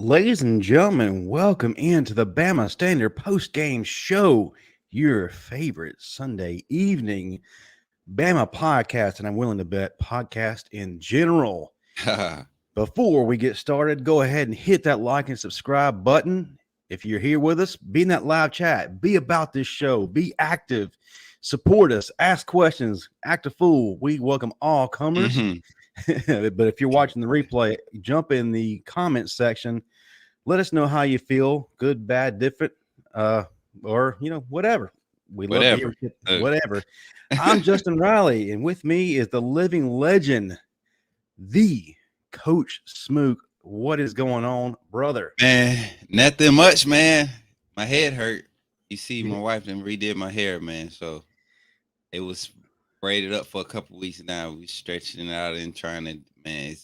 Ladies and gentlemen, welcome into the Bama Standard post-game show, your favorite Sunday evening Bama podcast, and I'm willing to bet podcast in general. Before we get started, go ahead and hit that like and subscribe button. If you're here with us, be in that live chat, be about this show, be active, support us, ask questions, act a fool. We welcome all comers. But if you're watching the replay, jump in the comment section. Let us know how you feel, good, bad, different, or whatever. We love to hear whatever. I'm Justin Riley, and with me is the living legend, the Coach Smook. What is going on, brother? Man, nothing much, man. My head hurt. You see, my wife done redid my hair, man. So it was braided up for a couple weeks now. We stretching it out and trying to, man.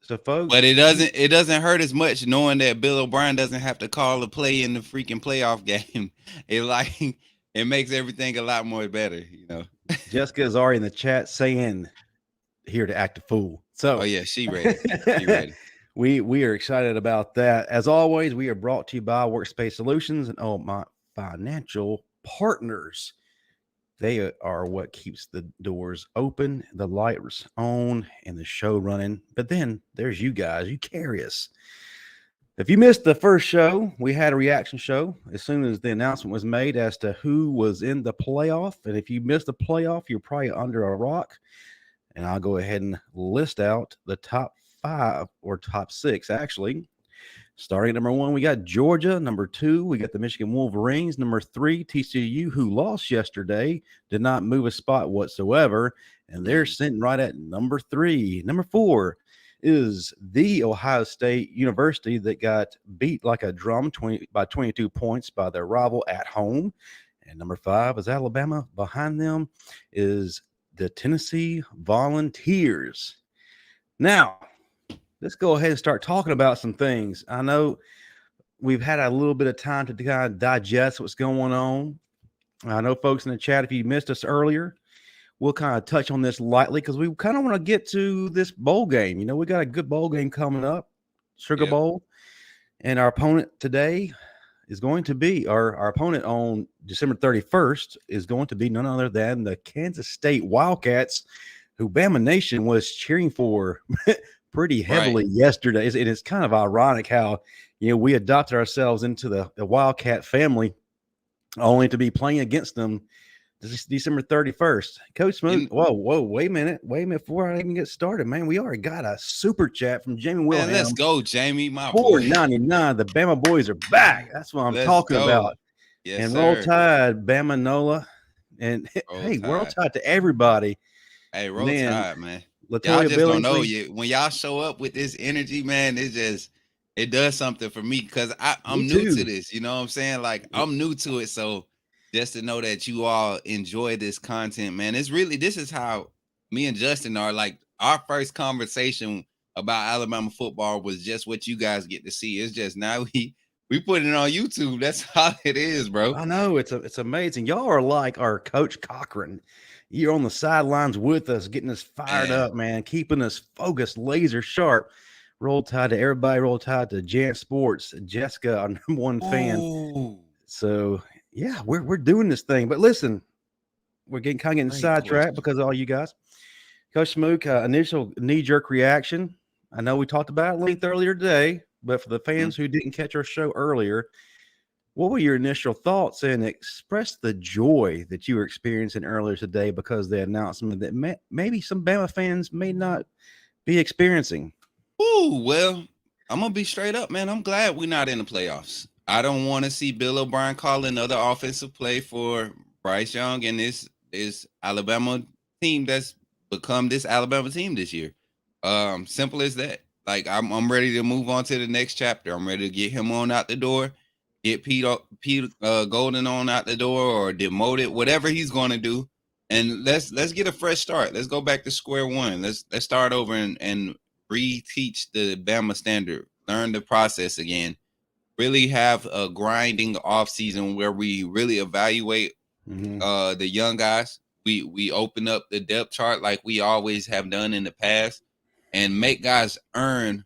So, folks, but it doesn't hurt as much knowing that Bill O'Brien doesn't have to call a play in the freaking playoff game. It makes everything a lot more better, you know. Jessica is already in the chat saying, "Here to act a fool." So, oh yeah, she ready. She ready. We are excited about that. As always, we are brought to you by Workspace Solutions and my financial partners. They are what keeps the doors open, the lights on, and the show running. But then there's you guys. You carry us. If you missed the first show, we had a reaction show as soon as the announcement was made as to who was in the playoff. And if you missed the playoff, you're probably under a rock. And I'll go ahead and list out the top 5 or top 6, actually. Starting at number 1, we got Georgia. Number 2, we got the Michigan Wolverines. Number 3, TCU, who lost yesterday, did not move a spot whatsoever, and they're sitting right at number 3. Number 4 is the Ohio State University that got beat like a drum by 22 points by their rival at home. And number 5 is Alabama. Behind them is the Tennessee Volunteers. Now, let's go ahead and start talking about some things. I know we've had a little bit of time to kind of digest what's going on. I know folks in the chat, if you missed us earlier, we'll kind of touch on this lightly because we kind of want to get to this bowl game. You know, we got a good bowl game coming up, Sugar Bowl. And our opponent today is going to be, our opponent on December 31st is going to be none other than the Kansas State Wildcats, who Bama Nation was cheering for pretty heavily yesterday. And it's kind of ironic how, we adopted ourselves into the Wildcat family only to be playing against them this December 31st. Coach Smoot, whoa, wait a minute. Before I even get started, man, we already got a super chat from Jamie Wilhelm. Let's go, Jamie, my boy. $4.99. The Bama boys are back. That's what I'm talking about. Yes, and sir. Roll Tide, Bama Nola. And hey, Roll Tide to everybody. Hey, Roll Tide, man. Latoya y'all just don't know you when y'all show up with this energy, man. It does something for me because I'm new to this. You know what I'm saying? Like I'm new to it, so just to know that you all enjoy this content, man. This is how me and Justin are. Like our first conversation about Alabama football was just what you guys get to see. It's just now we put it on YouTube. That's how it is, bro. I know it's amazing. Y'all are like our Coach Cochran. You're on the sidelines with us, getting us fired up, man, keeping us focused, laser sharp. Roll Tide to everybody. Roll Tide to Jant Sports. Jessica, our number 1 fan. So, yeah, we're doing this thing. But listen, we're getting sidetracked because of all you guys. Coach Smook, initial knee-jerk reaction. I know we talked about it at length earlier today, but for the fans who didn't catch our show earlier, what were your initial thoughts and express the joy that you were experiencing earlier today because of the announcement that maybe some Bama fans may not be experiencing? Well, I'm going to be straight up, man. I'm glad we're not in the playoffs. I don't want to see Bill O'Brien call another offensive play for Bryce Young and this Alabama team that's become this Alabama team this year. Simple as that. Like, I'm ready to move on to the next chapter. I'm ready to get him on out the door. Get Pete Golden on out the door or demoted, whatever he's going to do, and let's get a fresh start. Let's go back to square one. Let's start over and reteach the Bama standard. Learn the process again. Really have a grinding off season where we really evaluate the young guys. We open up the depth chart like we always have done in the past, and make guys earn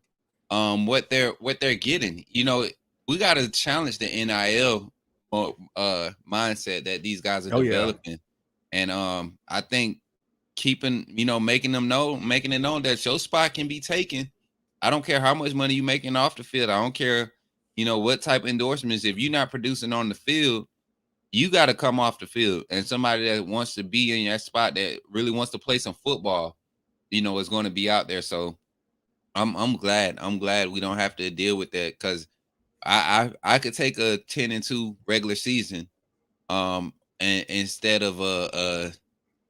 what they're getting. You know, we got to challenge the NIL mindset that these guys are developing, and I think keeping, making it known that your spot can be taken. I don't care how much money you making off the field. I don't care, what type of endorsements. If you're not producing on the field, you got to come off the field. And somebody that wants to be in that spot, that really wants to play some football, is going to be out there. So I'm glad. I'm glad we don't have to deal with that, because I could take a 10-2 regular season, and instead of a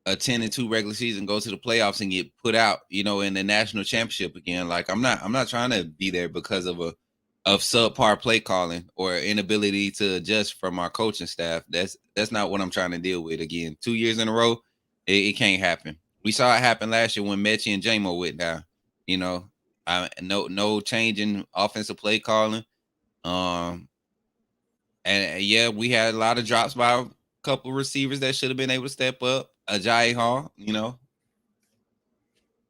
10-2 regular season, go to the playoffs and get put out, in the national championship again. Like, I'm not trying to be there because of subpar play calling or inability to adjust from our coaching staff. That's not what I'm trying to deal with again. 2 years in a row, it can't happen. We saw it happen last year when Mechie and JMO went down. No change in offensive play calling. And yeah, we had a lot of drops by a couple receivers that should have been able to step up. Ajayi Hall,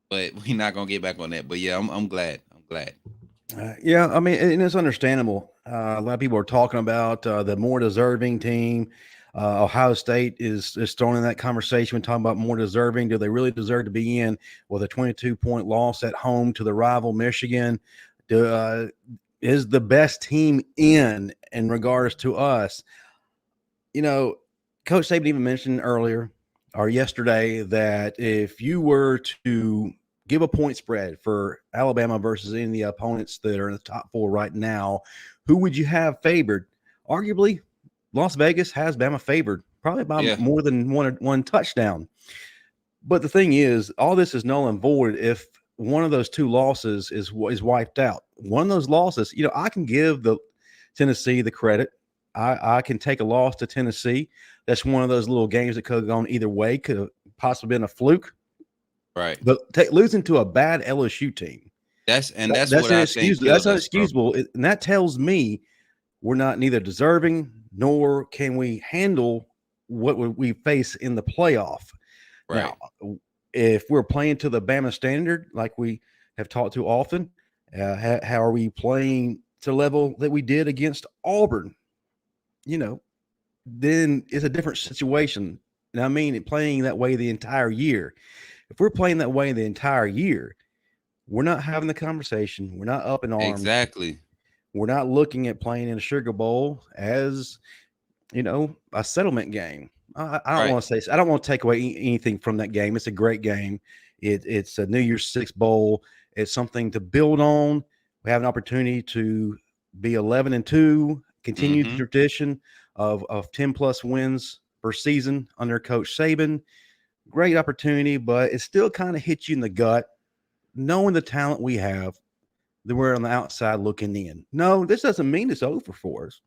but we're not gonna get back on that. But yeah, I'm glad. I'm glad. Yeah, I mean, and it's understandable. A lot of people are talking about the more deserving team. Ohio State is thrown in that conversation. We're talking about more deserving. Do they really deserve to be in with a 22-point loss at home to the rival Michigan? Is the best team in regards to us? Coach Saban even mentioned earlier or yesterday that if you were to give a point spread for Alabama versus any of the opponents that are in the top four right now, who would you have favored? Arguably, Las Vegas has Bama favored, probably by more than one touchdown. But the thing is, all this is null and void if one of those two losses is wiped out. One of those losses, I can give the Tennessee the credit. I can take a loss to Tennessee. That's one of those little games that could have gone either way, could have possibly been a fluke. Right. But losing to a bad LSU team, that's what I think. That's unexcusable. And that tells me we're neither deserving nor can we handle what we face in the playoff. Right. Now, if we're playing to the Bama standard, like we have talked to often, how are we playing to the level that we did against Auburn? Then it's a different situation. And I mean, playing that way the entire year. If we're playing that way the entire year, we're not having the conversation. We're not up in arms. Exactly. We're not looking at playing in a Sugar Bowl as, a settlement game. I don't want to say, I don't want to take away anything from that game. It's a great game. It's a New Year's Six Bowl. It's something to build on. We have an opportunity to be 11-2, continue the tradition of 10 plus wins per season under Coach Saban. Great opportunity, but it still kind of hits you in the gut, knowing the talent we have, that we're on the outside looking in. No, this doesn't mean it's over for us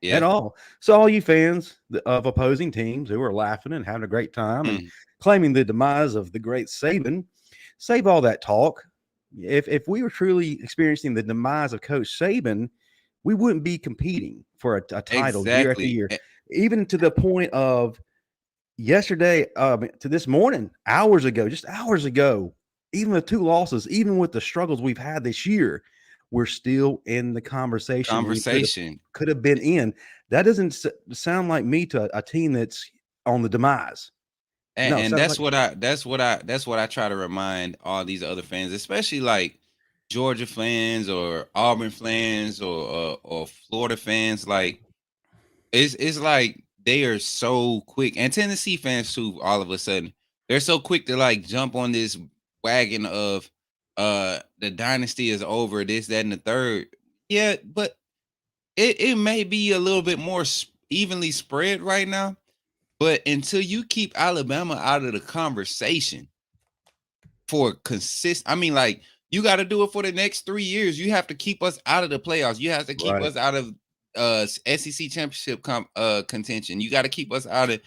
at all. So all you fans of opposing teams who are laughing and having a great time and claiming the demise of the great Saban, save all that talk. If we were truly experiencing the demise of Coach Saban, we wouldn't be competing for a title year after year, even to the point of yesterday to this morning, just hours ago, even with 2 losses, even with the struggles we've had this year, we're still in the conversation. Could have been in. That doesn't sound like me to a team that's on the demise. And that's what I try to remind all these other fans, especially like Georgia fans or Auburn fans or Florida fans. Like, it's like they are so quick, and Tennessee fans too. All of a sudden, they're so quick to like jump on this wagon of the dynasty is over, this, that, and the third. Yeah, but it may be a little bit more evenly spread right now. But until you keep Alabama out of the conversation for I mean, like, you got to do it for the next 3 years. You have to keep us out of the playoffs. You have to keep us out of SEC championship contention. You got to keep us out of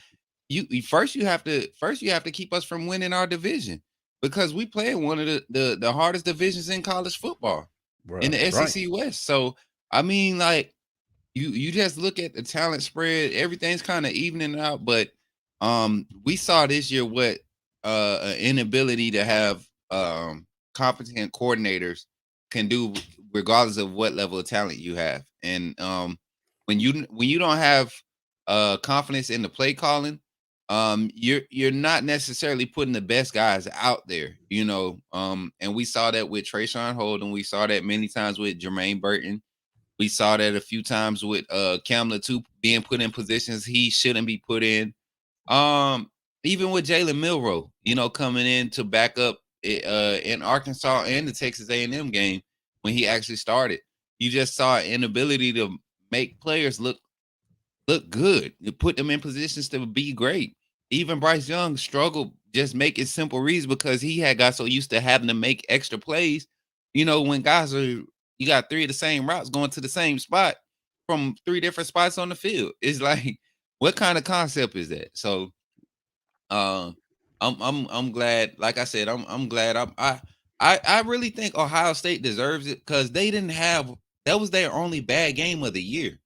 first. You have to keep us from winning our division, because we play in one of the hardest divisions in college football, in the SEC West. So I mean, like, you just look at the talent spread, everything's kind of evening out. But we saw this year what an inability to have competent coordinators can do regardless of what level of talent you have. And when you don't have confidence in the play calling, you're not necessarily putting the best guys out there, and we saw that with Trayshawn Holden. We saw that many times with Jermaine Burton. We saw that a few times with Cam Latu being put in positions he shouldn't be put in. Even with Jalen Milroe, coming in to back up in Arkansas and the Texas A&M game when he actually started, you just saw an inability to make players look good. You put them in positions to be great. Even Bryce Young struggled just making simple reads because he had got so used to having to make extra plays. When guys you got three of the same routes going to the same spot from three different spots on the field. It's like, what kind of concept is that? So uh, I'm glad. Like I said, I'm glad. I really think Ohio State deserves it because they didn't have, that was their only bad game of the year.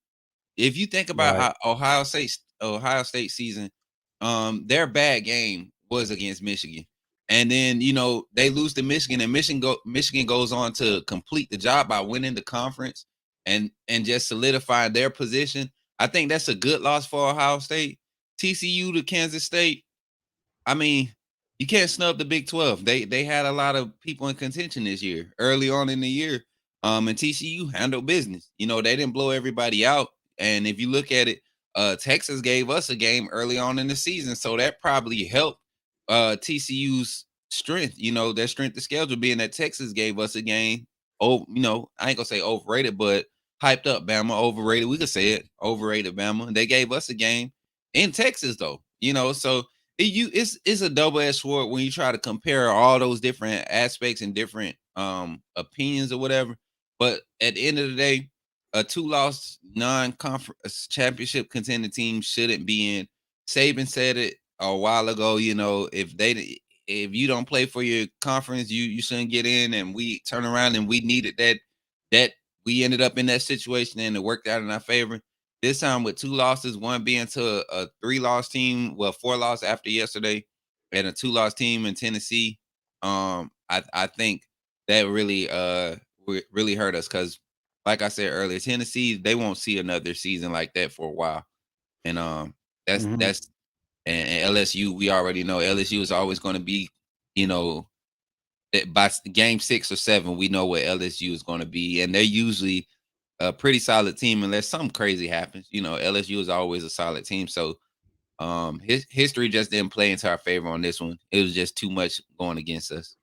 If you think about Right. how Ohio State season, their bad game was against Michigan, and then they lose to Michigan, and Michigan goes on to complete the job by winning the conference and just solidifying their position. I think that's a good loss for Ohio State. TCU to Kansas State, I mean, you can't snub the Big 12. They had a lot of people in contention this year, early on in the year. And TCU handled business. They didn't blow everybody out. And if you look at it, Texas gave us a game early on in the season, so that probably helped TCU's strength. Their strength of schedule being that Texas gave us a game. Oh, I ain't gonna say overrated, but hyped up Bama. Overrated, we could say it. Overrated Bama. They gave us a game in Texas though. So it's a double-edged sword when you try to compare all those different aspects and different opinions or whatever. But at the end of the day, a two-loss non-conference championship contending team shouldn't be in. Saban said it a while ago. If you don't play for your conference, you shouldn't get in. And we turn around and we needed that we ended up in that situation and it worked out in our favor. This time with two losses, one being to a 3-loss team, well, 4 loss after yesterday, and a 2-loss team in Tennessee. I think that really hurt us because, like I said earlier, Tennessee, they won't see another season like that for a while. And that's Mhm. that's and LSU, we already know LSU is always going to be, you know, by game 6 or 7, we know what LSU is going to be, and they're usually a pretty solid team unless something crazy happens. LSU is always a solid team. So his history just didn't play into our favor on this one. It was just too much going against us.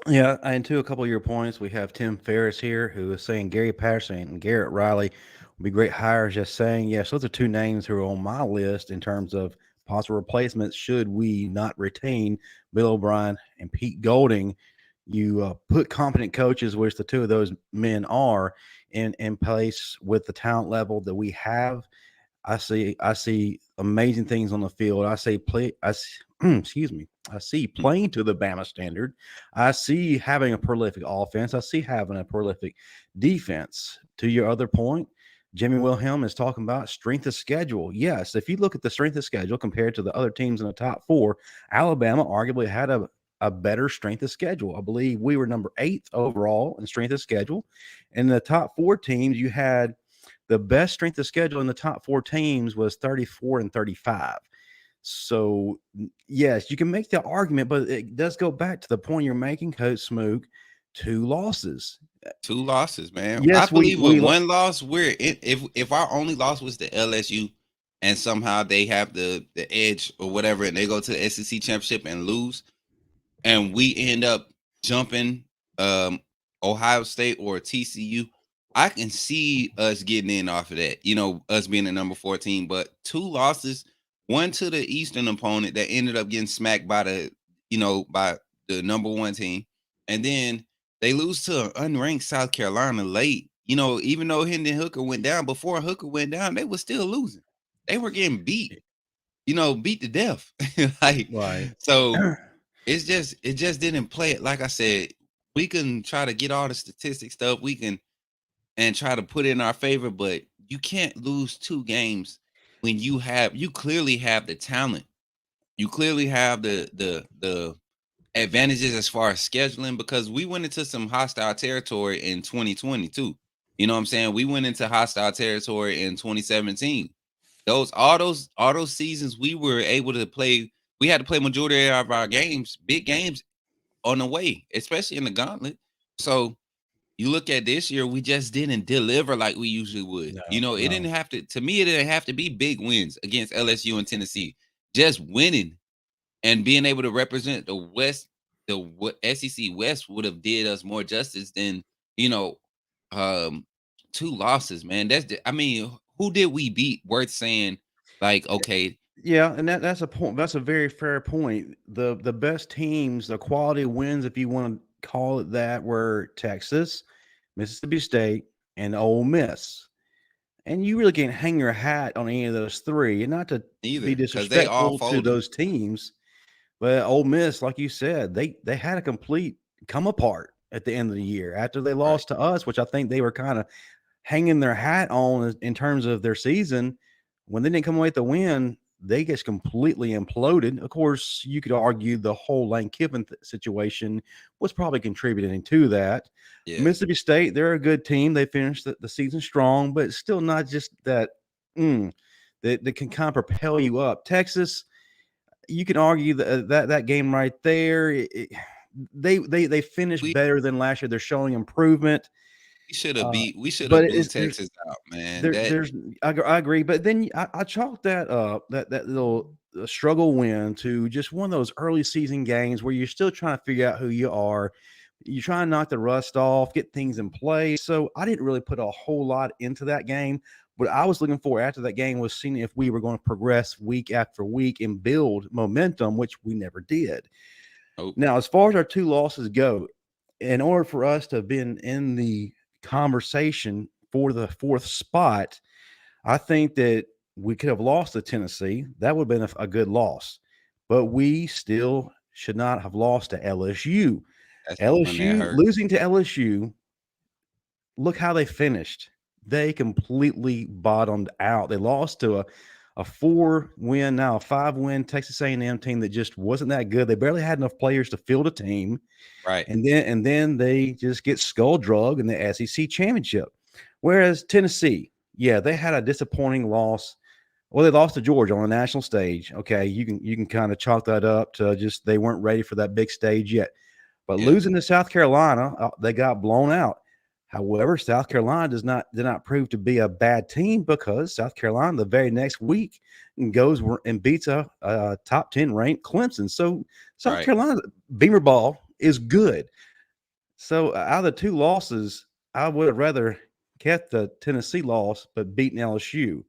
Yeah, and to a couple of your points, we have Tim Ferriss here who is saying Gary Patterson and Garrett Riley would be great hires. Just saying, yes, those are two names who are on my list in terms of possible replacements should we not retain Bill O'Brien and Pete Golding. You put competent coaches, which the two of those men are, in place with the talent level that we have. I see amazing things on the field. I say play. Excuse me. I see playing to the Bama standard. I see having a prolific offense. I see having a prolific defense. To your other point, Jimmy Wilhelm is talking about strength of schedule. Yes, if you look at the strength of schedule compared to the other teams in the top 4, Alabama arguably had a better strength of schedule. I believe we were number 8th overall in strength of schedule. In the top 4 teams, you had the best strength of schedule in the top 4 teams was 34 and 35. So, yes, you can make the argument, but it does go back to the point you're making, Coach Smook. 2 losses. 2 losses, man. I Yes, believe with one loss, if our only loss was to LSU, and somehow they have the edge or whatever, and they go to the SEC championship and lose, and we end up jumping Ohio State or TCU, I can see us getting in off of that. Us being the number 14, but 2 losses, one to the Eastern opponent that ended up getting smacked by by the number 1 team, and then they lose to an unranked South Carolina late. Even though Hendon Hooker went down, before Hooker went down, they were still losing. They were getting beat, beat to death. Like, right. so it just didn't play it. Like I said, we can try to get all the statistic stuff we can and try to put it in our favor, but you can't lose 2 games when you clearly have the talent. You clearly have the advantages as far as scheduling because we went into some hostile territory in 2022. You know what I'm saying? We went into hostile territory in 2017. All those seasons we were able to play. We had to play majority of our games, big games on the way, especially in the gauntlet. So you look at this year, we just didn't deliver like we usually would. No, It no. didn't have to me, it didn't have to be big wins against LSU and Tennessee. Just winning and being able to represent the West, SEC West would have did us more justice than, you know, um, two losses, man. I mean, who did we beat worth saying, like, okay, Yeah, and that's a point. That's a very fair point. The best teams, the quality wins, if you want to call it that, were Texas, Mississippi State, and Ole Miss. And you really can't hang your hat on any of those three. And not to be neither, because they all disrespectful to folded. those teams, but Ole Miss, like you said, they had a complete come apart at the end of the year after they Right. lost to us, which I think they were kind of hanging their hat on in terms of their season. When they didn't come away with the win, they just completely imploded. Of course, you could argue the whole Lane Kiffin situation was probably contributing to that. Yeah. Mississippi State, they're a good team. They finished the season strong, but it's still not just that that can kind of propel you up. Texas, you can argue that game right there. They finished We better than last year. They're showing improvement. we should But have blew there's Texas out, man. That there's I agree, but then I chalk that up that little struggle win to just one of those early season games where you're still trying to figure out who you are. You try and knock the rust off, get things in place. So I didn't really put a whole lot into that game. What I was looking for after that game was seeing if we were going to progress week after week and build momentum, which we never did. oh, Now, as far as our two losses go, in order for us to have been in the conversation for the fourth spot, I think that we could have lost to Tennessee. That would have been a good loss, but we still should not have lost to LSU. that's the one that LSU hurt. losing to LSU. Look how they finished. They completely bottomed out. They lost to a 4-win, now a 5-win Texas A&M team that just wasn't that good. They barely had enough players to field a team, Right. and then they just get skull drug in the SEC championship. Whereas Tennessee, yeah, they had a disappointing loss. Well, they lost to Georgia on the national stage. Okay, you can kind of chalk that up to just they weren't ready for that big stage yet. But Yeah. losing to South Carolina, they got blown out. However, South Carolina did not prove to be a bad team because South Carolina the very next week goes and beats a top 10 ranked Clemson. So South Right. Carolina Beamer ball is good. So out of the two losses, I would have rather kept the Tennessee loss but beaten LSU.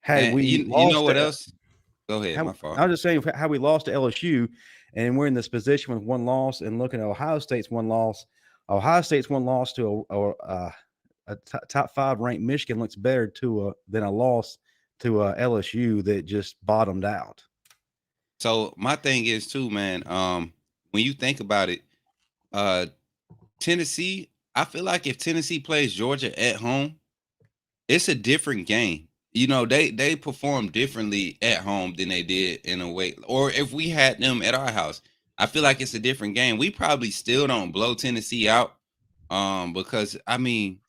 Had And we you know lost what to else? Go ahead. My fault. I was just saying how we lost to LSU, and we're in this position with one loss, and looking at Ohio State's one loss. Ohio State's one loss to a top 5 ranked Michigan looks better than a loss to LSU that just bottomed out. So my thing is too, man. When you think about it, uh, Tennessee. I feel like if Tennessee plays Georgia at home, it's a different game. They perform differently at home than they did in a way. Or if we had them at our house, I feel like it's a different game. We probably still don't blow Tennessee out. Because I mean,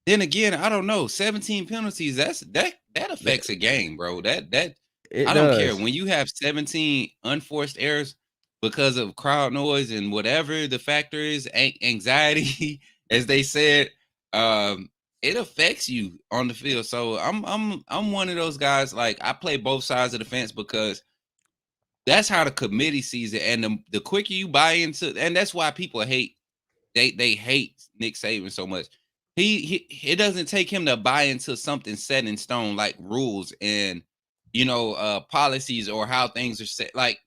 then again, I don't know. 17 penalties, that Th- affects a game, bro. That It I don't care. does. When you have 17 unforced errors because of crowd noise and whatever the factor is, anxiety, as they said, um, it affects you on the field. So I'm one of those guys. Like I play both sides of the fence because that's how the committee sees it. And the quicker you buy into, and that's why people hate they hate Nick Saban so much. He it doesn't take him to buy into something set in stone like rules and policies or how things are set, like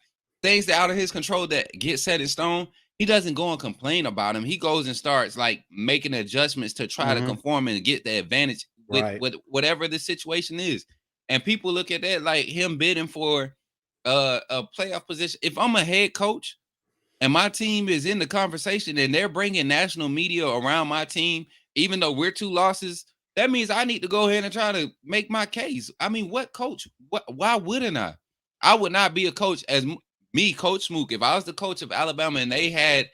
things that out of his control that get set in stone. He doesn't go and complain about him. He goes and starts like making adjustments to try to Hmm. conform and get the advantage Right. with whatever the situation is. And people look at that like him bidding for a playoff position. If I'm a head coach and my team is in the conversation and they're bringing national media around my team, even though we're 2 losses, that means I need to go ahead and try to make my case. I mean, what coach? Why wouldn't I? I would not be a coach as me, Coach Smook, if I was the coach of Alabama and they had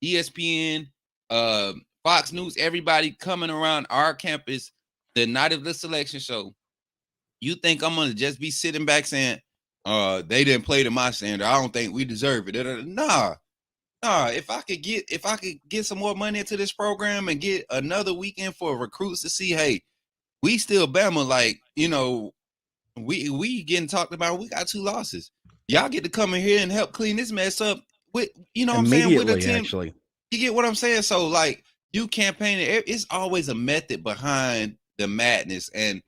ESPN, Fox News, everybody coming around our campus the night of the selection show, you think I'm gonna just be sitting back saying, they didn't play to my standard. I don't think we deserve it. Nah. If I could get some more money into this program and get another weekend for recruits to see, hey, we still Bama, like, we getting talked about. We got 2 losses. Y'all get to come in here and help clean this mess up with, what I'm saying, with a Immediately, team. actually. You get what I'm saying? So, like, you campaigning, it's always a method behind the madness, and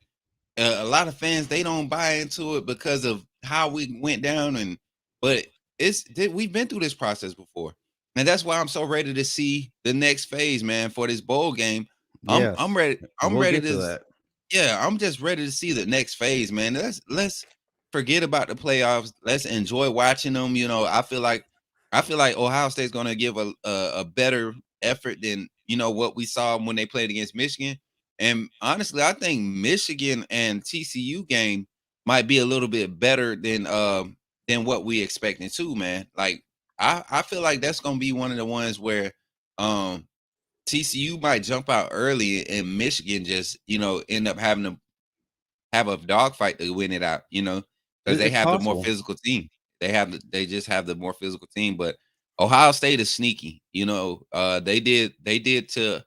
a lot of fans, they don't buy into it because of how we went down, but we've been through this process before, and that's why I'm so ready to see the next phase, man, for this bowl game. I'm Yes. ready. I'm We'll ready get to to, that. yeah, I'm just ready to see the next phase, man. Let's forget about the playoffs. Let's enjoy watching them. I feel like Ohio State's going to give a better effort than what we saw when they played against Michigan. And honestly, I think Michigan and TCU game might be a little bit better than what we expecting too, man. Like, I feel like that's going to be one of the ones where um TCU might jump out early and Michigan just, end up having to have a dogfight to win it out, because they It's have the more possible. physical team. They just have the more physical team. But Ohio State is sneaky. They did to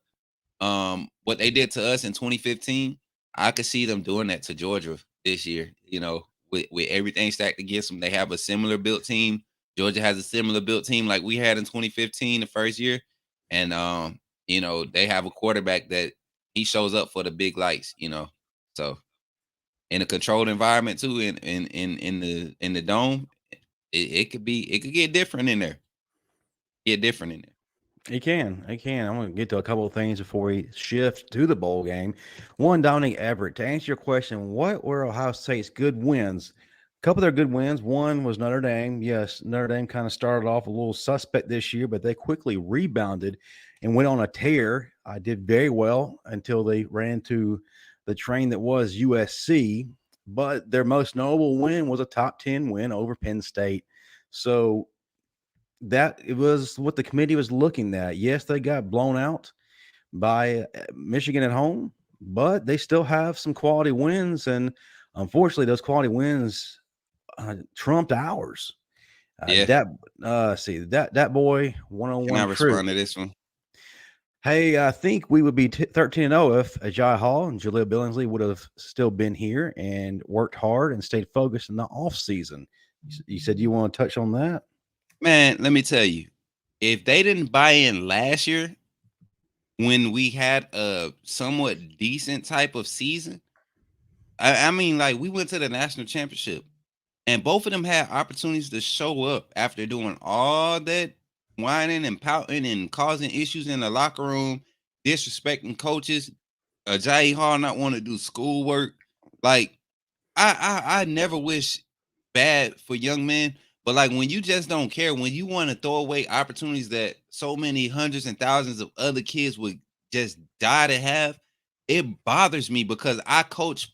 what they did to us in 2015. I could see them doing that to Georgia this year. With everything stacked against them, they have a similar built team. Georgia has a similar built team like we had in 2015, the first year, and they have a quarterback that he shows up for the big lights. So in a controlled environment too, in the dome, it could get different in there. Get different in there. He can. He can. I'm going to get to a couple of things before we shift to the bowl game. One, Dominic Everett. To answer your question, what were Ohio State's good wins? A couple of their good wins. One was Notre Dame. Yes, Notre Dame kind of started off a little suspect this year, but they quickly rebounded and went on a tear. I did very well until they ran to the train that was USC. But their most notable win was a top 10 win over Penn State. So that it was what the committee was looking at. Yes, they got blown out by Michigan at home, but they still have some quality wins, and unfortunately, those quality wins trumped ours. Yeah. That boy Can I 101 truth. respond to this one? Hey, I think we would be 13-0 if Ajay Hall and Jaleel Billingsley would have still been here and worked hard and stayed focused in the off season. You said you want to touch on that? Man, let me tell you, if they didn't buy in last year when we had a somewhat decent type of season, I mean, like, we went to the national championship and both of them had opportunities to show up after doing all that whining and pouting and causing issues in the locker room, disrespecting coaches, Jai Hall not want to do schoolwork. Like, I never wish bad for young men, but like when you just don't care, when you want to throw away opportunities that so many hundreds and thousands of other kids would just die to have, it bothers me because I've coached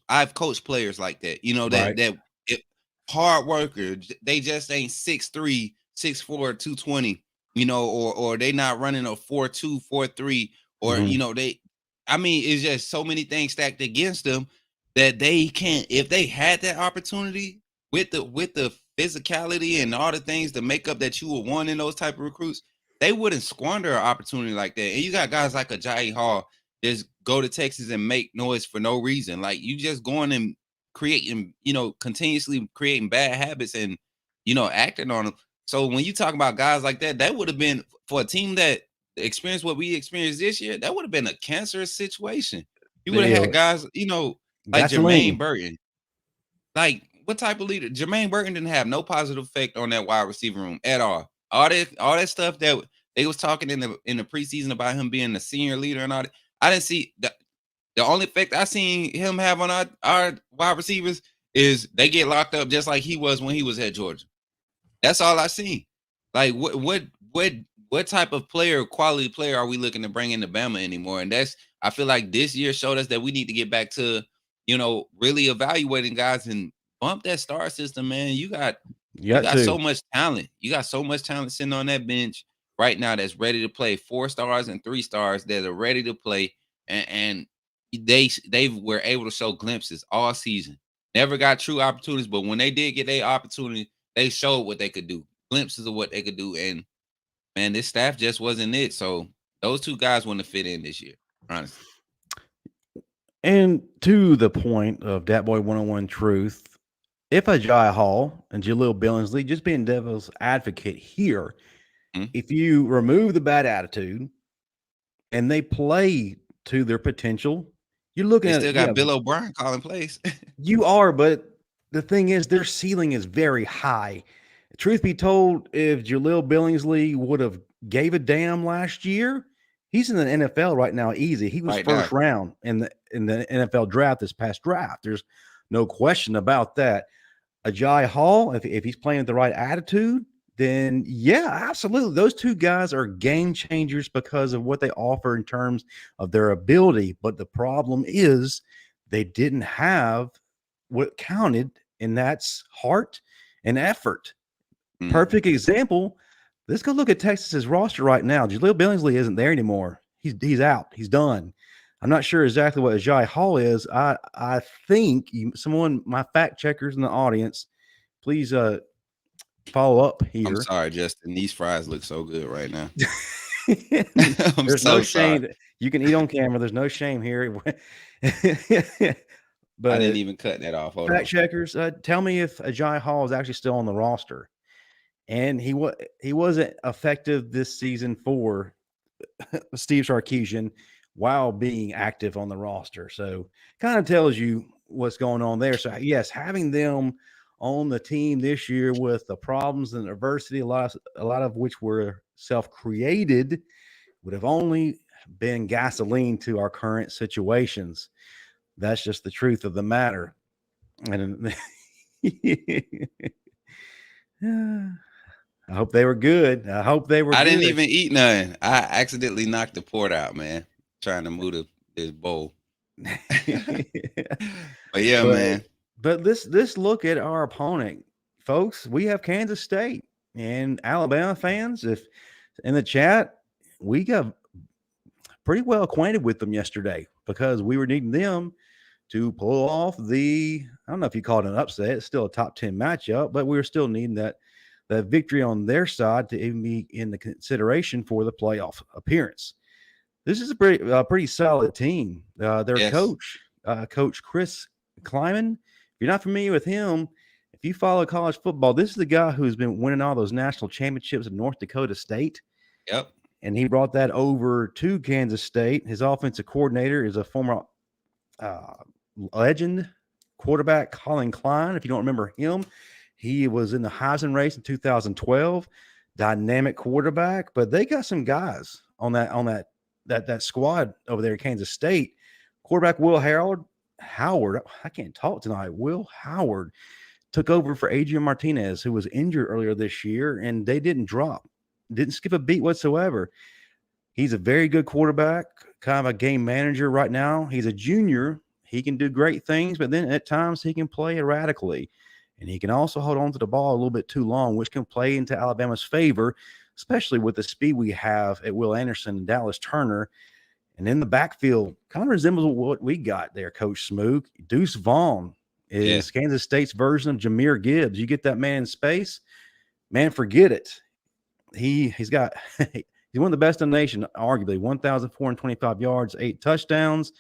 players like that, Right. it, hard worker, they just ain't 6'3, 6'4", 220, or they not running a 4.2, 4.3, or Hmm. I mean, it's just so many things stacked against them that they can't. If they had that opportunity with the physicality and all the things to make up that you would want in those type of recruits, they wouldn't squander an opportunity like that. And you got guys like a Jai Hall just go to Texas and make noise for no reason. Like, you just going and creating, continuously creating bad habits and acting on them. So when you talk about guys like that, that would have been for a team that experienced what we experienced this year. That would have been a cancerous situation. You would have had The guys, like Jermaine gasoline. Burton. Like, what type of leader? Jermaine Burton didn't have no positive effect on that wide receiver room at all. All that stuff that they was talking in the preseason about him being the senior leader and all that. I didn't see the only effect I seen him have on our wide receivers is they get locked up just like he was when he was at Georgia. That's all I seen. Like, what type of quality player are we looking to bring into Bama anymore? And I feel like this year showed us that we need to get back to, really evaluating guys and bump that star system, man. You You got got to. so much talent. You got so much talent sitting on that bench right now that's ready to play. 4 stars and 3 stars that are ready to play, and they were able to show glimpses all season. Never got true opportunities, but when they did get their opportunity, they showed what they could do, glimpses of what they could do. And man, this staff just wasn't it. So those 2 guys want to fit in this year, honestly. And to the point of Dat Boy 101 truth, if Ajay Hall and Jaleel Billingsley, just being devil's advocate here, Hmm? if you remove the bad attitude and they play to their potential, you're looking They at still it. Yeah, got Bill O'Brien calling plays. you are, but the thing is, their ceiling is very high. Truth be told, if Jaleel Billingsley would have gave a damn last year, he's in the NFL right now easy. He was Right now. first round in the NFL draft this past draft. There's no question about that. Ajay Hall, if he's playing with the right attitude, then yeah, absolutely. Those 2 guys are game changers because of what they offer in terms of their ability. But the problem is they didn't have what counted, and that's heart and effort. Mhm. Perfect example. Let's go look at Texas's roster right now. Jaleel Billingsley isn't there anymore. He's out. He's done. I'm not sure exactly what Ajay Hall is. I think someone, my fact checkers in the audience, please follow up I'm here. sorry, Justin. These fries look so good right now. I'm There's no so sorry. shame. You can eat on camera. There's no shame here. I didn't But even cut that off. Hold fact on. checkers, tell me if Ajay Hall is actually still on the roster. And he wasn't effective this season for Steve Sarkisian while being active on the roster. So kind of tells you what's going on there. So yes, having them on the team this year with the problems and adversity, a lot of which were self-created, would have only been gasoline to our current situations. That's just the truth of the matter. And I hope they were good. I hope they were I didn't good. even eat none. I accidentally knocked the port out, man. Trying to move this bowl. But yeah, but man. but this look at our opponent, folks. We have Kansas State and Alabama fans. If in the chat, we got pretty well acquainted with them yesterday because we were needing them to pull off the, I don't know if you call it an upset. It's still a top 10 matchup, but we were still needing that victory on their side to even be in the consideration for the playoff appearance. This is a pretty solid team. Their Yes. coach, Coach Chris Kleiman. If you're not familiar with him, if you follow college football, this is the guy who's been winning all those national championships at North Dakota State, Yep. and he brought that over to Kansas State. His offensive coordinator is a former uh, legend quarterback, Colin Klein. If you don't remember him, he was in the Heisman race in 2012. Dynamic quarterback, but they got some guys on that squad over there at Kansas State. Quarterback Will Howard. I can't talk tonight. Will Howard took over for Adrian Martinez, who was injured earlier this year, and they didn't drop, didn't skip a beat whatsoever. He's a very good quarterback, kind of a game manager right now. He's a junior. He can do great things, but then at times he can play erratically. And he can also hold on to the ball a little bit too long, which can play into Alabama's favor, especially with the speed we have at Will Anderson and Dallas Turner. And in the backfield, kind of resembles what we got there, Coach Smook. Deuce Vaughn Yeah. is Kansas State's version of Jahmyr Gibbs. You get that man in space, man, forget it. He's got he's one of the best in the nation, arguably 1,425 yards, 8 touchdowns.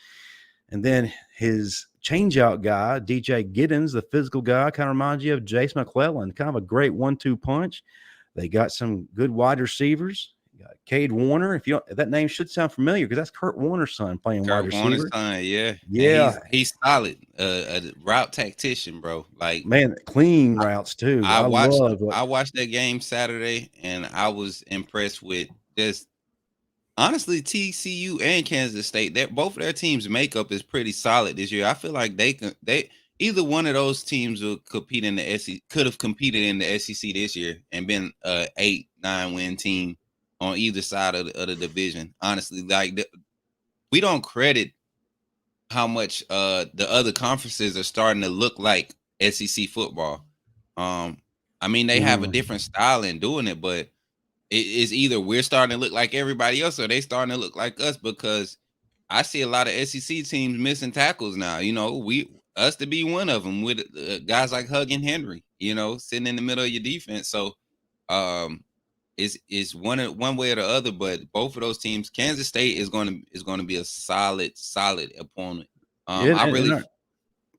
And then his changeout guy, DJ Giddens, the physical guy, kind of reminds you of Jace McClellan, kind of a great 1-2 punch. They got some good wide receivers. You got Cade Warner. If that name should sound familiar because that's Kurt Warner's son playing wide Kurt Warner's receiver. son, yeah. And Yeah, he's solid. A route tactician, bro. Like man, clean routes too. I I watched love what. I watched that game Saturday, and I was impressed with just honestly TCU and Kansas State. That both of their teams' makeup is pretty solid this year. I feel like they either one of those teams will compete in the SEC, could have competed in the SEC this year and been a 8-9 win team on either side of the division. Honestly, like we don't credit how much the other conferences are starting to look like SEC football. Um, I mean, they have a different style in doing it, but it's either we're starting to look like everybody else or they starting to look like us, because I see a lot of SEC teams missing tackles now. You know, us to be one of them with guys like Hug and Henry, you know, sitting in the middle of your defense. So it's one way or the other, but both of those teams, Kansas State is going to be a solid opponent. I really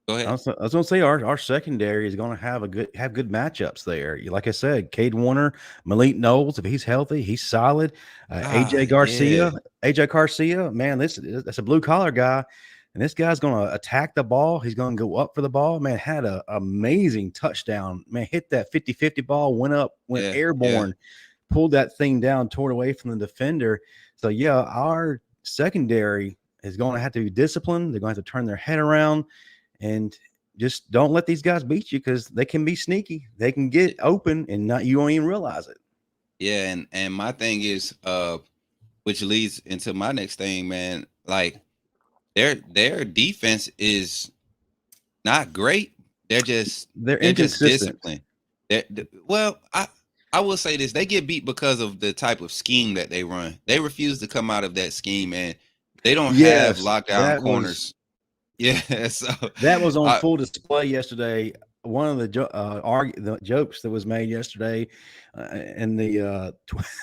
go ahead. I was going to say our secondary is going to have good matchups there. Like I said, Cade Warner, Malik Knowles, if he's healthy, he's solid. AJ Garcia, man, that's a blue collar guy, and this guy's going to attack the ball. He's going to go up for the ball. Man, had an amazing touchdown. Man, hit that 50-50 ball, went airborne, pulled that thing down, tore it away from the defender. So yeah, our secondary is going to have to be disciplined. They're going to have to turn their head around. And just don't let these guys beat you, because they can be sneaky. They can get open and you won't even realize it. Yeah, and my thing is, which leads into my next thing, man. Like their defense is not great. They're just disciplined. Well, I will say this: they get beat because of the type of scheme that they run. They refuse to come out of that scheme, and they don't have lockdown corners. So that was on full display yesterday. One of the jokes that was made yesterday in the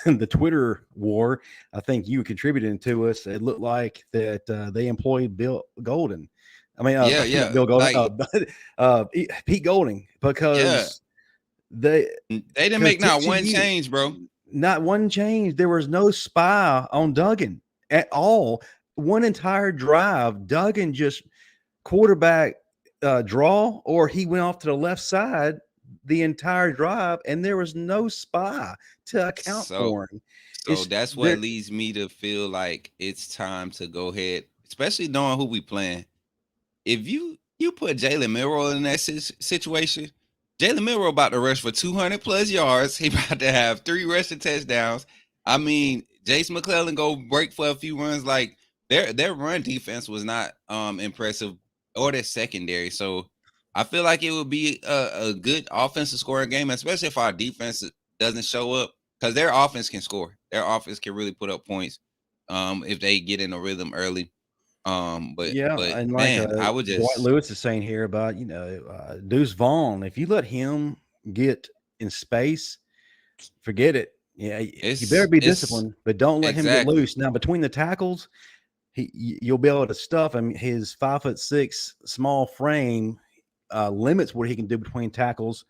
the Twitter war, I think you contributed to us. It looked like that they employed Bill Golden. I mean, Bill Golden, Pete Golding, because they didn't make not one change, bro. Not one change. There was no spy on Duggan at all. One entire drive, Duggan just quarterback draw, or he went off to the left side the entire drive, and there was no spy to account for him. So that's what leads me to feel like it's time to go ahead, especially knowing who we playing. If you put Jalen Milroe in that situation, Jalen Milroe about to rush for 200 plus yards. He about to have 3 rushing touchdowns. I mean, Jace McClellan go break for a few runs. Like their run defense was not impressive, or their secondary. So I feel like it would be a good offensive scoring game, especially if our defense doesn't show up, because their offense can score. Their offense can really put up points if they get in a rhythm early. But and man, I would just. Dwight Lewis is saying here about Deuce Vaughn. If you let him get in space, forget it. Yeah, you better be disciplined, but don't let him get loose. Now between the tackles, you'll be able to stuff him. His 5'6" small frame limits what he can do between tackles,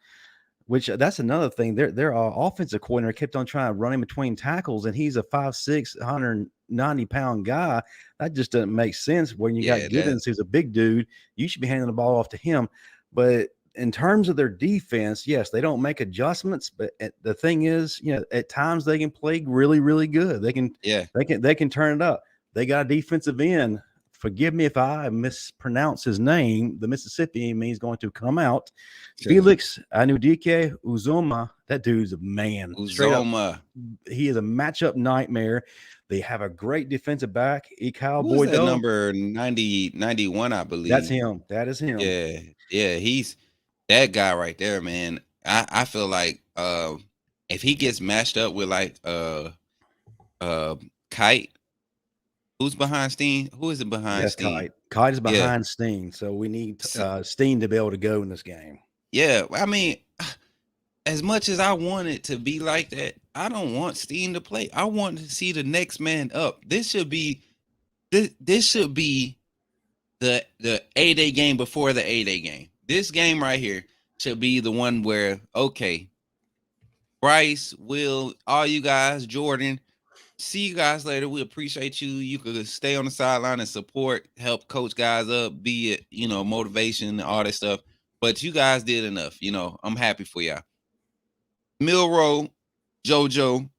which that's another thing. Their offensive coordinator kept on trying to run him between tackles, and he's a 5'6", 190-pound guy. That just doesn't make sense. When you got Gibbons, who's a big dude, you should be handing the ball off to him. But in terms of their defense, yes, they don't make adjustments, but the thing is, at times they can play really, really good. They can turn it up. They got a defensive end. Forgive me if I mispronounce his name. The Mississippi means going to come out. Felix Anudike Uzoma. That dude's a man. Uzoma. He is a matchup nightmare. They have a great defensive back. Kyle Boyd. Number 91, I believe. That's him. That is him. Yeah. He's that guy right there, man. I feel like if he gets matched up with like Kite. Who's behind Steen? Who is it behind Steen? Kite is behind Steen. So we need Steen to be able to go in this game. Yeah. I mean, as much as I want it to be like that, I don't want Steen to play. I want to see the next man up. This should be the A-Day game before the A-Day game. This game right here should be the one where, okay, Bryce, Will, all you guys, Jordan, see you guys later. We appreciate you. You could stay on the sideline and support, help coach guys up, be it, motivation, all that stuff. But you guys did enough. I'm happy for y'all. Milroe, JoJo,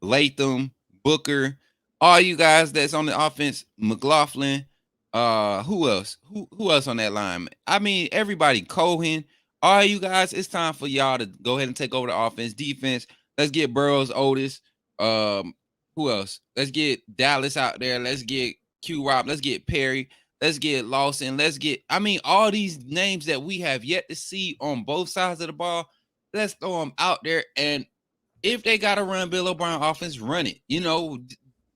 Latham, Booker, all you guys that's on the offense, McLaughlin, who else? Who else on that line? I mean, everybody, Cohen, all you guys, it's time for y'all to go ahead and take over the offense, defense. Let's get Burroughs, Otis. Who else? Let's get Dallas out there. Let's get Q Rob. Let's get Perry. Let's get Lawson. Let's get, I mean, all these names that we have yet to see on both sides of the ball. Let's throw them out there. And if they got to run Bill O'Brien offense, run it.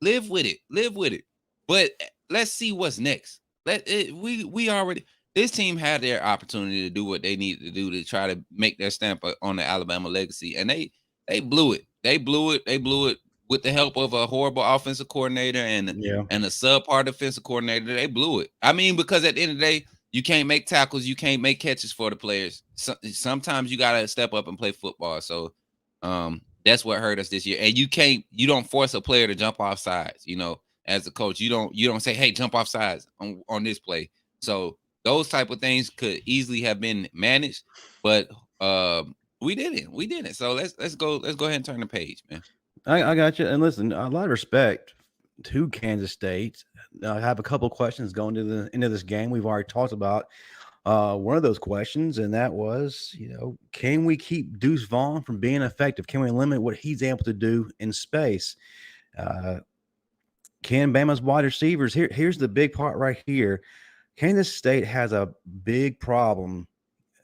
Live with it. Live with it. But let's see what's next. We already, this team had their opportunity to do what they needed to do to try to make their stamp on the Alabama legacy, and they blew it. They blew it with the help of a horrible offensive coordinator and a subpar defensive coordinator. They blew it. I mean, because at the end of the day, you can't make tackles, you can't make catches for the players. Sometimes you gotta step up and play football. So, that's what hurt us this year. And you don't force a player to jump off sides. As a coach, you don't say, hey, jump off sides on this play. So those type of things could easily have been managed, but we didn't. So let's go ahead and turn the page, man. I got you. And listen, a lot of respect to Kansas State. I have a couple questions going into this game. We've already talked about one of those questions, and that was, can we keep Deuce Vaughn from being effective? Can we limit what he's able to do in space? Can Bama's wide receivers? Here's the big part right here. Kansas State has a big problem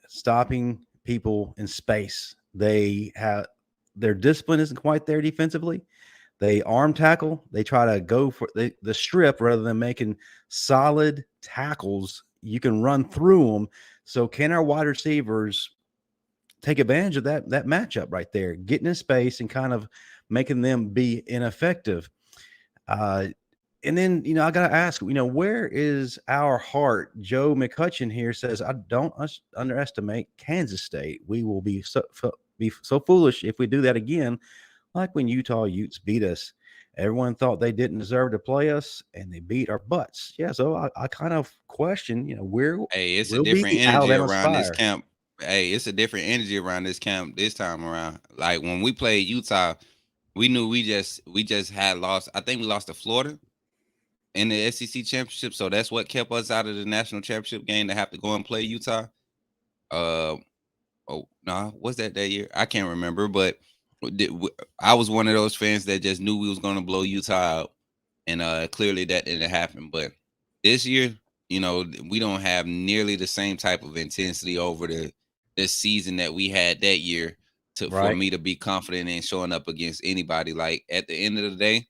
stopping people in space. Their discipline isn't quite there defensively. They arm tackle. They try to go for the strip rather than making solid tackles. You can run through them. So can our wide receivers take advantage of that matchup right there, getting in space and kind of making them be ineffective? And then, I got to ask, where is our heart? Joe McCutcheon here says, I don't underestimate Kansas State. We will be so foolish if we do that again, like when Utah Utes beat us. Everyone thought they didn't deserve to play us, and they beat our butts. Yeah, so I kind of question, where it's a different energy around this camp. Hey, it's a different energy around this camp this time around. Like when we played Utah, we knew we just had lost. I think we lost to Florida in the SEC championship, so that's what kept us out of the national championship game to have to go and play Utah. Was that year? I can't remember, but I was one of those fans that just knew we was going to blow Utah out, and clearly that didn't happen. But this year, we don't have nearly the same type of intensity over this season that we had that year for me to be confident in showing up against anybody. Like at the end of the day,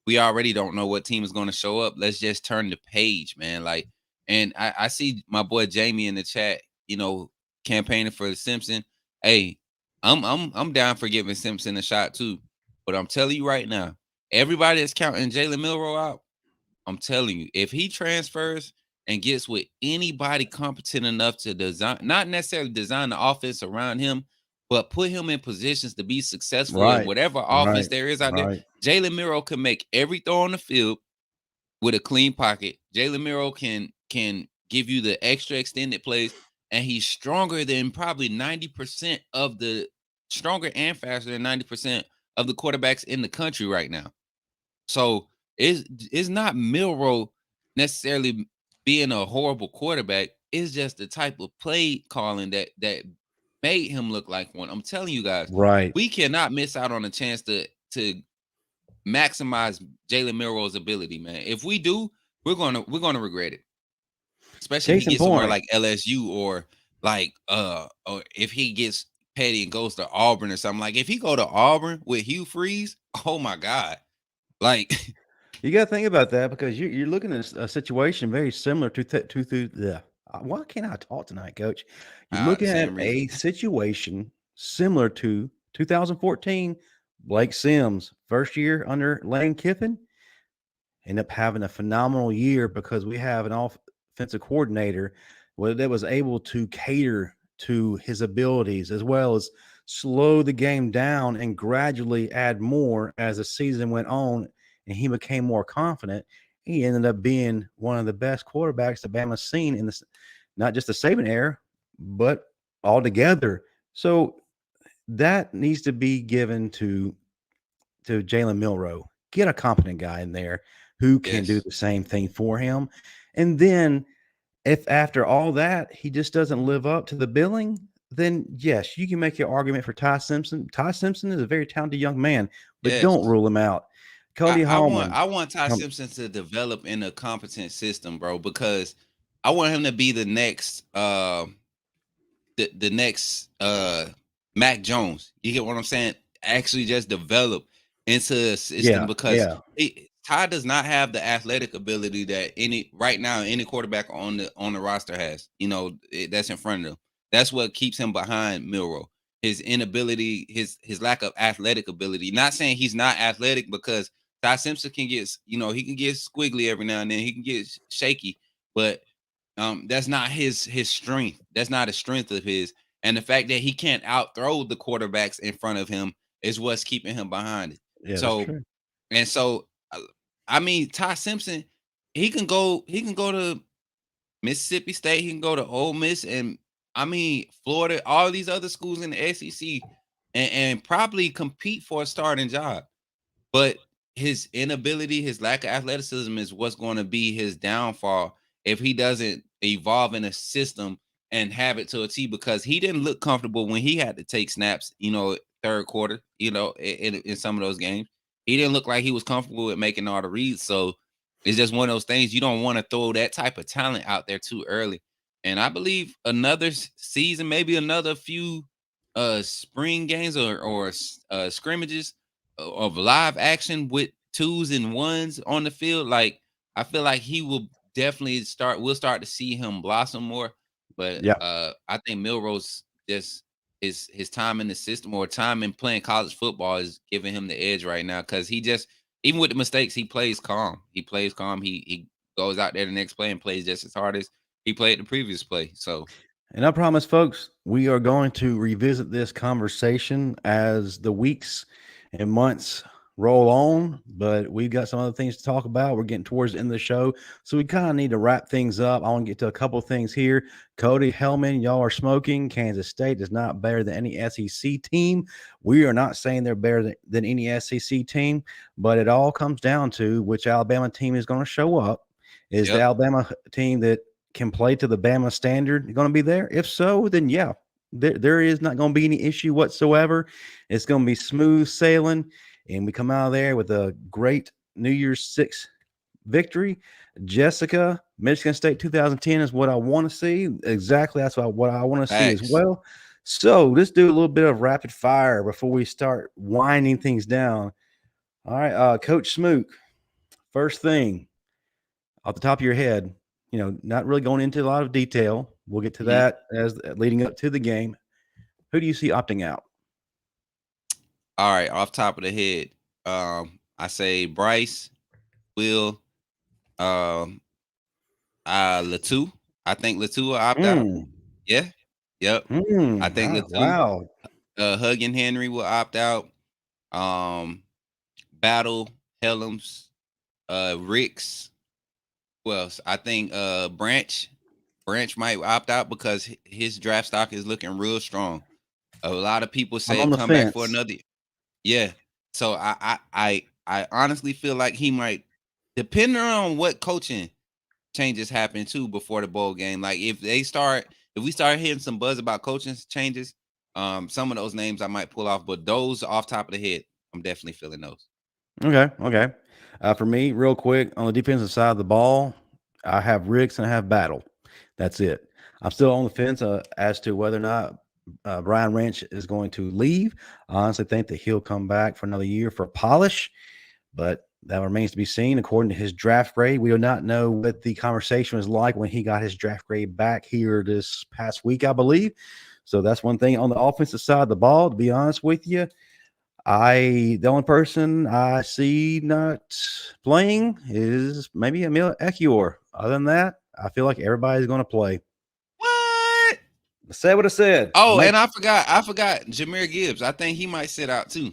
we already don't know what team is going to show up. Let's just turn the page, man. Like, and I see my boy Jamie in the chat, campaigning for the Simpson. Hey, I'm down for giving Simpson a shot too. But I'm telling you right now, everybody that's counting Jalen Milroe out, I'm telling you, if he transfers and gets with anybody competent enough to design, not necessarily design the offense around him, but put him in positions to be successful in whatever offense there is out there. Jalen Milroe can make every throw on the field with a clean pocket. Jalen Milroe can give you the extra extended plays, and he's stronger than probably 90% of the stronger and faster than 90% of the quarterbacks in the country right now. So it's not Milroe necessarily being a horrible quarterback. It's just the type of play calling that made him look like one. I'm telling you guys, we cannot miss out on a chance to maximize Jalen Milroe's ability, man. If we do, we're gonna regret it. Especially if he gets somewhere like LSU or or if he gets petty and goes to Auburn or something. Like if he go to Auburn with Hugh Freeze, oh my God. Like you got to think about that, because you're looking at a situation very similar to why can't I talk tonight, Coach? You're looking at a situation similar to 2014. Blake Sims, first year under Lane Kiffin, end up having a phenomenal year because we have an offensive coordinator that was able to cater to his abilities, as well as slow the game down and gradually add more as the season went on, and he became more confident. He ended up being one of the best quarterbacks that Bama's seen in this, not just the Saban era, but altogether. So that needs to be given to Jalen Milroe. Get a competent guy in there who can do the same thing for him. And then if after all that he just doesn't live up to the billing, then yes, you can make your argument for Ty Simpson. Ty Simpson is a very talented young man, but don't rule him out. Cody Hallman. I want Ty Simpson to develop in a competent system, bro, because I want him to be the next the next Mac Jones. You get what I'm saying? Actually just develop into a system because Ty does not have the athletic ability that any quarterback on the roster has. That's in front of them. That's what keeps him behind Milroe. His inability, his lack of athletic ability. Not saying he's not athletic, because Ty Simpson can get, he can get squiggly every now and then. He can get shaky, but that's not his strength. That's not a strength of his. And the fact that he can't outthrow the quarterbacks in front of him is what's keeping him behind it. Yeah, so that's true. and so I mean, Ty Simpson, he can go to Mississippi State, he can go to Ole Miss, and I mean Florida, all these other schools in the SEC, and probably compete for a starting job. But his inability, his lack of athleticism is what's going to be his downfall if he doesn't evolve in a system and have it to a T, because he didn't look comfortable when he had to take snaps, third quarter, in some of those games. He didn't look like he was comfortable with making all the reads. So it's just one of those things. You don't want to throw that type of talent out there too early. And I believe another season, maybe another few spring games or scrimmages of live action with 2s and 1s on the field, like I feel like he will definitely we'll start to see him blossom more. But I think Milroe's just his time in the system, or time in playing college football, is giving him the edge right now, because he just, even with the mistakes, he plays calm. He goes out there the next play and plays just as hard as he played the previous play. So, and I promise, folks, we are going to revisit this conversation as the weeks and months roll on, but we've got some other things to talk about. We're getting towards the end of the show, so we kind of need to wrap things up. I want to get to a couple of things here. Cody Hellman, y'all are smoking. Kansas State is not better than any SEC team. We are not saying they're better than any SEC team, but it all comes down to which Alabama team is going to show up. Is the Alabama team that can play to the Bama standard going to be there? If so, then yeah, there is not going to be any issue whatsoever. It's going to be smooth sailing, and we come out of there with a great New Year's 6 victory. Jessica, Michigan State 2010 is what I want to see. Exactly, that's what I want to see as well. So let's do a little bit of rapid fire before we start winding things down. All right, Coach Smook, first thing off the top of your head, not really going into a lot of detail. We'll get to that as leading up to the game. Who do you see opting out? All right, off top of the head, I say Bryce, Will, Latu. I think Latu will opt out. Yeah. Yep. I think Latu. Wow. Huggin Henry will opt out. Battle, Helms, Ricks. Who else? I think Branch might opt out because his draft stock is looking real strong. A lot of people say come back for another. Yeah. So I honestly feel like he might, depending on what coaching changes happen too before the bowl game. Like if we start hearing some buzz about coaching changes, some of those names I might pull off, but those off top of the head, I'm definitely feeling those. Okay. For me, real quick, on the defensive side of the ball, I have Ricks and I have Battle. That's it. I'm still on the fence as to whether or not Brian Ranch is going to leave. I honestly think that he'll come back for another year for polish, but that remains to be seen. According to his draft grade, we do not know what the conversation was like when he got his draft grade back here this past week, I believe. So that's one thing on the offensive side of the ball, to be honest with you. The only person I see not playing is maybe Emil Ekiyor. Other than that, I feel like everybody's going to play. What? I said what I said. Oh, and I forgot Jahmyr Gibbs. I think he might sit out too.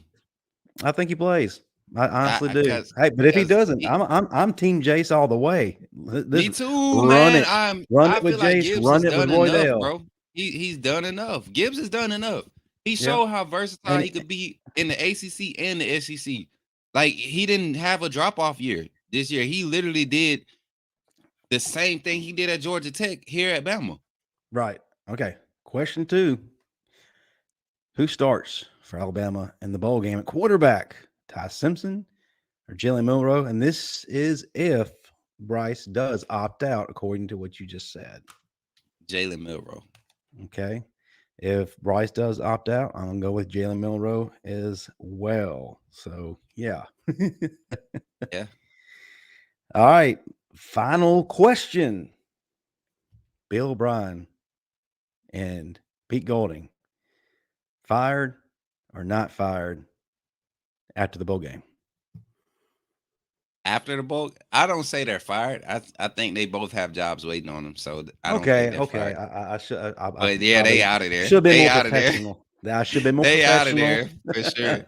I think he plays. I honestly do. Hey, but if he doesn't, I'm Team Jace all the way. Me too, man. I feel like Gibbs has done enough, bro. He's done enough. Gibbs has done enough. He showed how versatile he could be in the ACC and the SEC. Like, he didn't have a drop-off year this year. He literally did the same thing he did at Georgia Tech here at Bama. Right. Okay. Question 2. Who starts for Alabama in the bowl game at quarterback? Ty Simpson or Jalen Milroe. And this is if Bryce does opt out, according to what you just said. Jalen Milroe. Okay. If Bryce does opt out, I'm going to go with Jalen Milroe as well. So, yeah. Yeah. All right. Final question. Bill O'Brien and Pete Golding, fired or not fired after the bowl game? After the bowl, I don't say they're fired. I think they both have jobs waiting on them, so I don't think Okay, they're okay. fired. I should I But yeah, they probably out of there. should have been They more out of there. professional. I should have been more They out of professional. there for sure.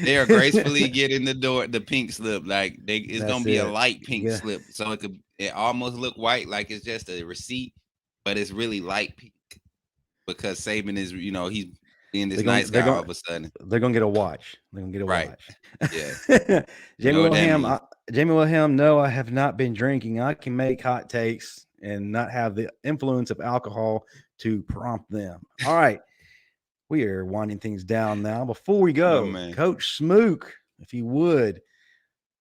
They are gracefully getting the door, the pink slip. Like it's That's gonna be a it. light pink Yeah, slip, so it almost look white, like it's just a receipt, but it's really light pink because Saban is, he's being this they're going nice they're guy all going of a sudden. they're going to get a watch. They're going to get a Right? watch. Yeah. You Jamie know what that Wilhelm, means. Jamie Wilhelm, no, I have not been drinking. I can make hot takes and not have the influence of alcohol to prompt them. All right. We are winding things down now. Before we Oh go, man. Coach Smook, if you would,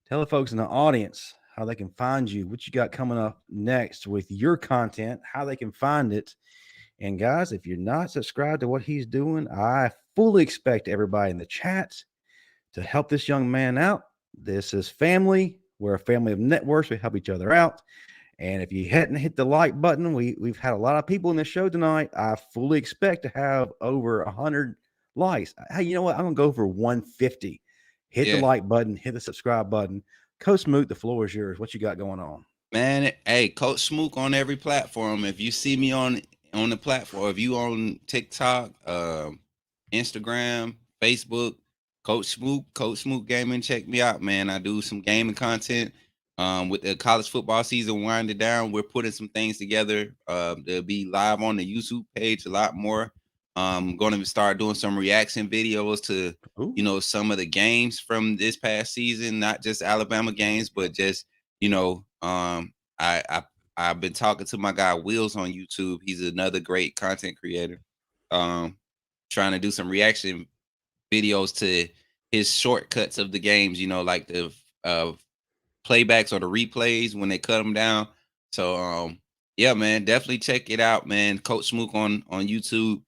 tell the folks in the audience how they can find you, what you got coming up next with your content, how they can find it. And guys, if you're not subscribed to what he's doing, I fully expect everybody in the chat to help this young man out. This is family. We're a family of networks. We help each other out. And if you hadn't hit the like button, we've had a lot of people in the show tonight. I fully expect to have over 100 likes. Hey, you know what? I'm going to go for 150. Hit the Yeah. like button, hit the subscribe button. Coach Smoot, the floor is yours. What you got going on? Man, hey, Coach Smook on every platform. If you see me on the platform, if you on TikTok, Instagram, Facebook, Coach Smook Gaming, check me out, man. I do some gaming content. With the college football season winding down, we're putting some things together. They'll be live on the YouTube page a lot more. Going to start doing some reaction videos to Ooh. some of the games from this past season, not just Alabama games, but just I've been talking to my guy Wheels on YouTube. He's another great content creator. Trying to do some reaction videos to his shortcuts of the games, like the playbacks or the replays when they cut them down. So yeah, man, definitely check it out, man. Coach Smook on YouTube.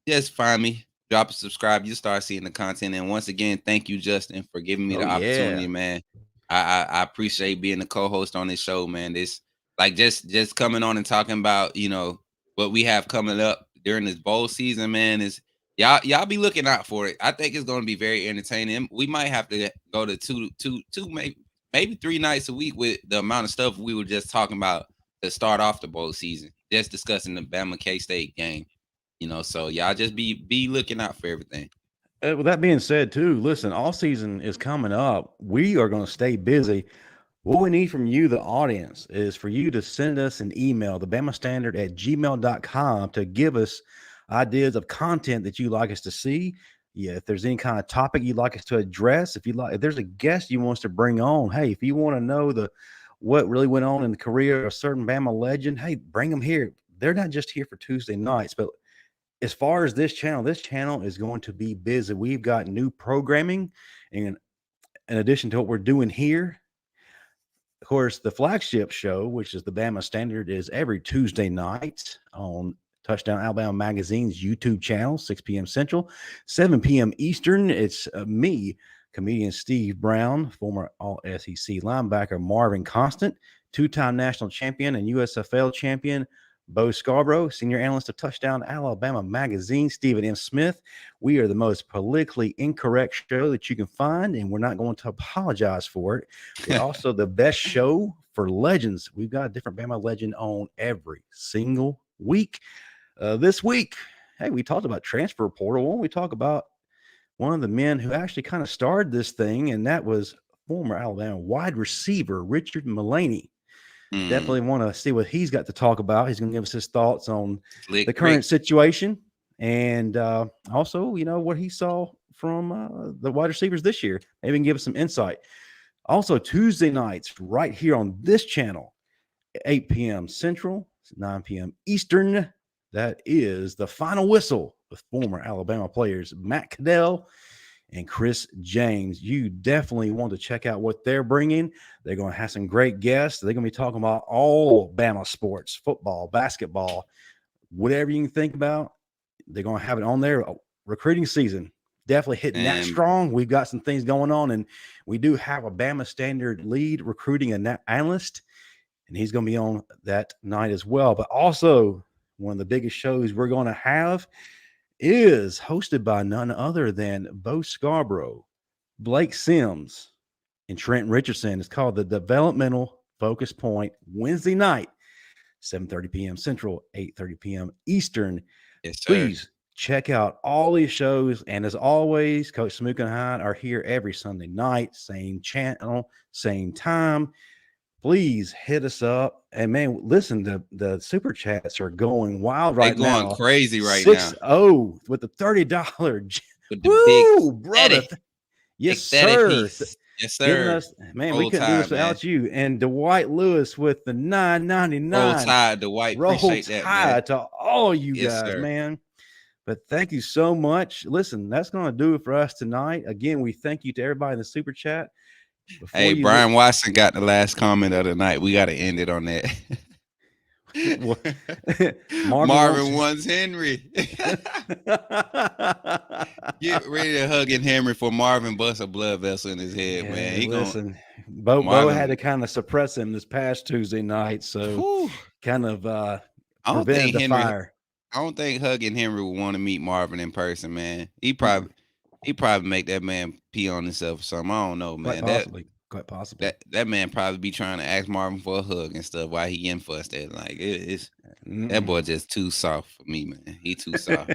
Just find me, drop a subscribe. You start seeing the content. And once again, thank you, Justin, for giving me Oh, the opportunity, yeah. man. I appreciate being the co-host on this show, man. This like just coming on and talking about what we have coming up during this bowl season, man. Is y'all be looking out for it. I think it's going to be very entertaining. We might have to go to two maybe 3 nights a week with the amount of stuff we were just talking about to start off the bowl season. Just discussing the Bama K-State game. So y'all just be looking out for everything. With that being said, too, listen, all season is coming up. We are going to stay busy. What we need from you, the audience, is for you to send us an email, thebamastandard@gmail.com, to give us ideas of content that you'd like us to see. Yeah, if there's any kind of topic you'd like us to address, if there's a guest you want us to bring on, hey, if you want to know what really went on in the career of a certain Bama legend, hey, bring them here. They're not just here for Tuesday nights, but as far as this channel is going to be busy. We've got new programming, and in addition to what we're doing here, of course, the flagship show, which is the Bama Standard, is every Tuesday night on Touchdown Alabama Magazine's YouTube channel, 6 p.m. Central, 7 p.m. Eastern. It's me, comedian Steve Brown, former All-SEC linebacker Marvin Constant, two-time national champion and USFL champion Bo Scarborough, senior analyst of Touchdown Alabama Magazine, Stephen M. Smith. We are the most politically incorrect show that you can find, and we're not going to apologize for it. We're also the best show for legends. We've got a different Bama legend on every single week. This week, hey, we talked about transfer portal. When we talk about one of the men who actually kind of started this thing, and that was former Alabama wide receiver Richard Mullaney. Definitely want to see what he's got to talk about. He's going to give us his thoughts on the current situation, and also, what he saw from the wide receivers this year. Maybe he can give us some insight. Also, Tuesday nights, right here on this channel, 8 p.m. Central, 9 p.m. Eastern. That is the final whistle with former Alabama players Matt Caddell and Chris James. You definitely want to check out what they're bringing. They're going to have some great guests. They're going to be talking about all Bama sports, football, basketball, whatever you can think about. They're going to have it on there. Recruiting season, definitely hitting that strong. We've got some things going on, and we do have a Bama Standard lead recruiting analyst, and he's going to be on that night as well. But also, one of the biggest shows we're going to have is hosted by none other than Bo Scarborough, Blake Sims, and Trent Richardson. It's called the Developmental Focus Point, Wednesday night, 7:30 p.m. Central, 8:30 p.m. Eastern. Yes, sir. Please check out all these shows. And as always, Coach Smook and I are here every Sunday night, same channel, same time. Please hit us up. And man, listen, the super chats are going wild right now. They're going crazy right 6-0 with the $30. With the big brother. Yes, sir. Piece. Yes, sir. Man, we couldn't do this without you. And Dwight Lewis with the $9.99. Roll Tide, Dwight. Appreciate that, man. To all you guys, man. But thank you so much. Listen, that's going to do it for us tonight. Again, we thank you to everybody in the super chat. Hey, Brian Watson got the last comment of the night. We got to end it on that. Marvin wants Henry. Get ready to hugging Henry for Marvin bust a blood vessel in his head, man. Bo had to kind of suppress him this past Tuesday night, so kind of prevented the fire. I don't think hugging Henry would want to meet Marvin in person, man. He probably make that man pee on himself or something. I don't know, man. Quite possibly. That man probably be trying to ask Marvin for a hug and stuff while he getting fussed at. Like it's that boy just too soft for me, man. He too soft.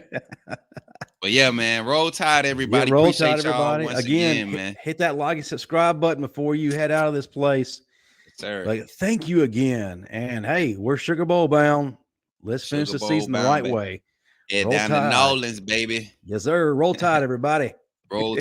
But yeah, man, roll tide, everybody. Yeah, roll tide, everybody. Again, man. Hit that like and subscribe button before you head out of this place. Yes, sir. Like, thank you again. And hey, we're Sugar Bowl bound. Let's finish the season the right way. Yeah, down to Nolans, baby. Yes, sir. Roll tide, everybody. Roll tide.